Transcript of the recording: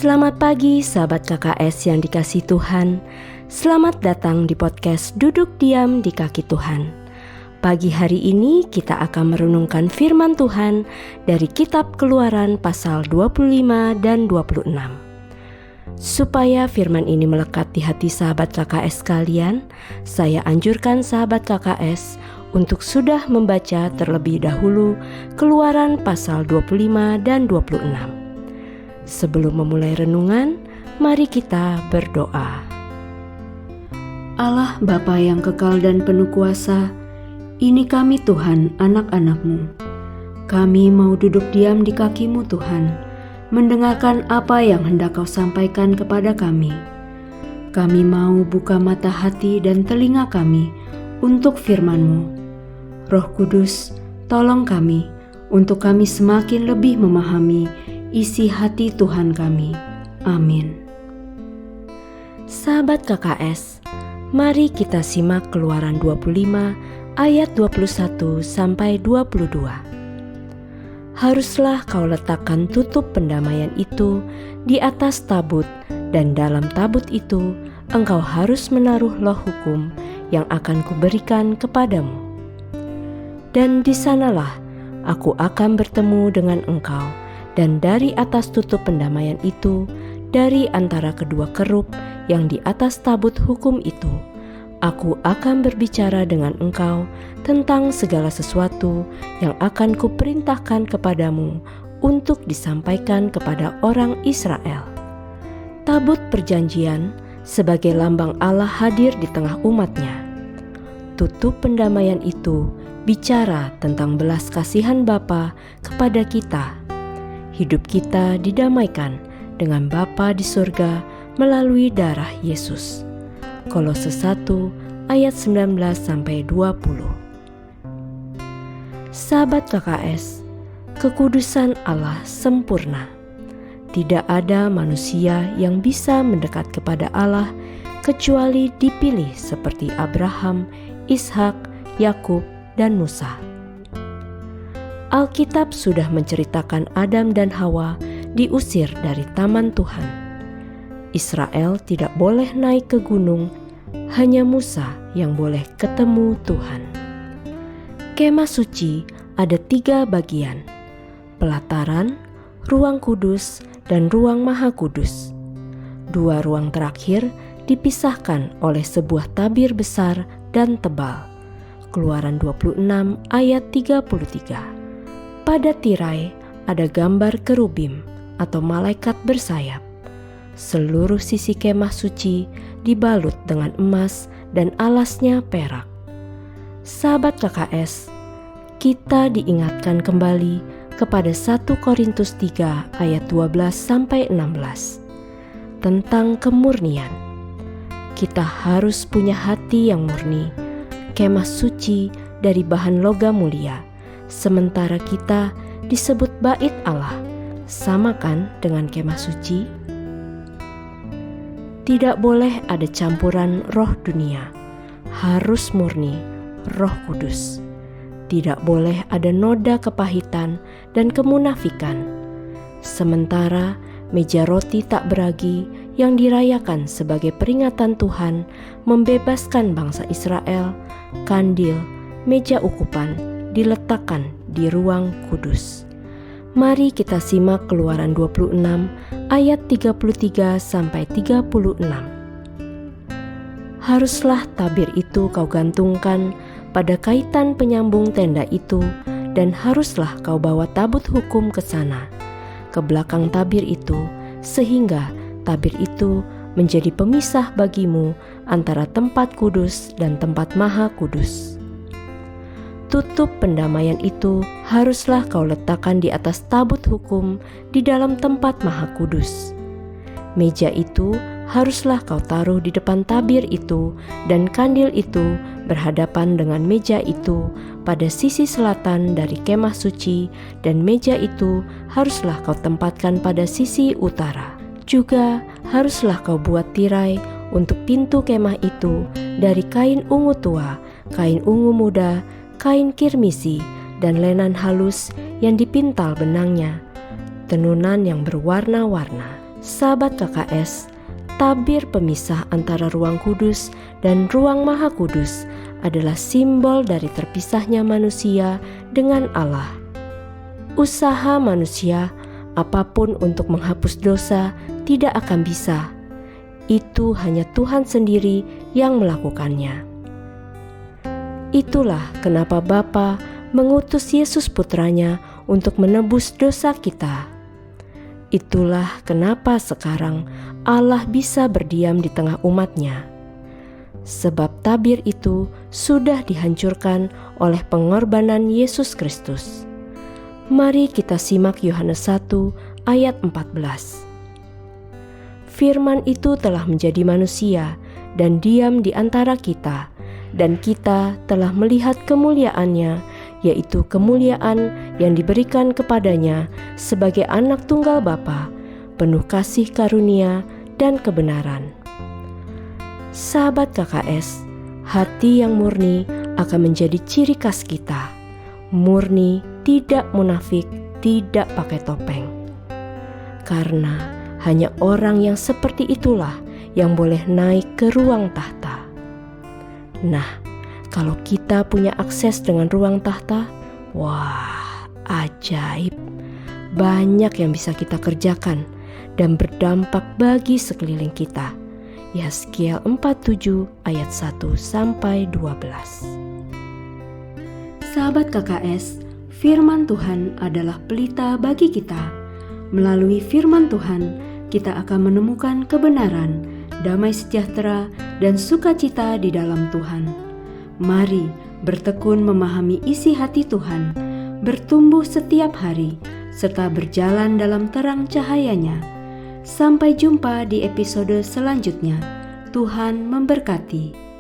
Selamat pagi sahabat KKS yang dikasihi Tuhan. Selamat datang di podcast Duduk Diam di Kaki Tuhan. Pagi hari ini kita akan merenungkan firman Tuhan dari kitab Keluaran pasal 25 dan 26. Supaya firman ini melekat di hati sahabat KKS sekalian, saya anjurkan sahabat KKS untuk sudah membaca terlebih dahulu Keluaran pasal 25 dan 26. Sebelum memulai renungan, mari kita berdoa. Allah Bapa yang kekal dan penuh kuasa, ini kami Tuhan, anak-anak-Mu. Kami mau duduk diam di kaki-Mu Tuhan, mendengarkan apa yang hendak Kau sampaikan kepada kami. Kami mau buka mata hati dan telinga kami untuk firman-Mu. Roh Kudus, tolong kami untuk kami semakin lebih memahami isi hati Tuhan kami. Amin. Sahabat KKS, mari kita simak Keluaran 25 ayat 21 sampai 22. Haruslah kau letakkan tutup pendamaian itu di atas tabut, dan dalam tabut itu engkau harus menaruh loh hukum yang akan kuberikan kepadamu. Dan di sanalah aku akan bertemu dengan engkau, dan dari atas tutup pendamaian itu, dari antara kedua kerup yang di atas tabut hukum itu, aku akan berbicara dengan engkau tentang segala sesuatu yang akan kuperintahkan kepadamu untuk disampaikan kepada orang Israel. Tabut perjanjian sebagai lambang Allah hadir di tengah umatnya. Tutup pendamaian itu bicara tentang belas kasihan Bapa kepada kita. Hidup kita didamaikan dengan Bapa di surga melalui darah Yesus. Kolose 1 ayat 19-20. Sahabat KKS, kekudusan Allah sempurna. Tidak ada manusia yang bisa mendekat kepada Allah kecuali dipilih seperti Abraham, Ishak, Yakub, dan Musa. Alkitab sudah menceritakan Adam dan Hawa diusir dari taman Tuhan. Israel tidak boleh naik ke gunung, hanya Musa yang boleh ketemu Tuhan. Kemah suci ada 3 bagian: pelataran, ruang kudus, dan ruang maha kudus. 2 ruang terakhir dipisahkan oleh sebuah tabir besar dan tebal. Keluaran 26 ayat 33. Pada tirai ada gambar kerubim atau malaikat bersayap. Seluruh sisi kemah suci dibalut dengan emas dan alasnya perak. Sahabat KKS, kita diingatkan kembali kepada 1 Korintus 3 ayat 12-16 tentang kemurnian. Kita harus punya hati yang murni, kemah suci dari bahan logam mulia. Sementara kita disebut bait Allah, sama kan dengan kemah suci? Tidak boleh ada campuran roh dunia, harus murni Roh Kudus. Tidak boleh ada noda kepahitan dan kemunafikan. Sementara meja roti tak beragi yang dirayakan sebagai peringatan Tuhan membebaskan bangsa Israel, kandil, meja ukupan diletakkan di ruang kudus. Mari kita simak Keluaran 26 ayat 33-36. Haruslah tabir itu kau gantungkan pada kaitan penyambung tenda itu, dan haruslah kau bawa tabut hukum ke sana, ke belakang tabir itu, sehingga tabir itu menjadi pemisah bagimu antara tempat kudus dan tempat maha kudus. Tutup pendamaian itu haruslah kau letakkan di atas tabut hukum di dalam tempat maha kudus. Meja itu haruslah kau taruh di depan tabir itu, dan kandil itu berhadapan dengan meja itu pada sisi selatan dari kemah suci, dan meja itu haruslah kau tempatkan pada sisi utara. Juga haruslah kau buat tirai untuk pintu kemah itu dari kain ungu tua, kain ungu muda, kain kirmisi, dan lenan halus yang dipintal benangnya, tenunan yang berwarna-warna. Sahabat KKS, tabir pemisah antara ruang kudus dan ruang maha kudus adalah simbol dari terpisahnya manusia dengan Allah. Usaha manusia apapun untuk menghapus dosa tidak akan bisa. Itu hanya Tuhan sendiri yang melakukannya. Itulah kenapa Bapa mengutus Yesus Putranya untuk menebus dosa kita. Itulah kenapa sekarang Allah bisa berdiam di tengah umat-Nya. Sebab tabir itu sudah dihancurkan oleh pengorbanan Yesus Kristus. Mari kita simak Yohanes 1 ayat 14. Firman itu telah menjadi manusia dan diam di antara kita, dan kita telah melihat kemuliaannya, yaitu kemuliaan yang diberikan kepadanya sebagai anak tunggal Bapa, penuh kasih karunia dan kebenaran. Sahabat KKS, hati yang murni akan menjadi ciri khas kita. Murni, tidak munafik, tidak pakai topeng. Karena hanya orang yang seperti itulah yang boleh naik ke ruang tahta. Nah, kalau kita punya akses dengan ruang tahta, wah, ajaib. Banyak yang bisa kita kerjakan dan berdampak bagi sekeliling kita. Yeskiel 47 ayat 1-12. Sahabat KKS, firman Tuhan adalah pelita bagi kita. Melalui firman Tuhan, kita akan menemukan kebenaran, damai sejahtera, dan sukacita di dalam Tuhan. Mari bertekun memahami isi hati Tuhan, bertumbuh setiap hari, serta berjalan dalam terang cahaya-Nya. Sampai jumpa di episode selanjutnya. Tuhan memberkati.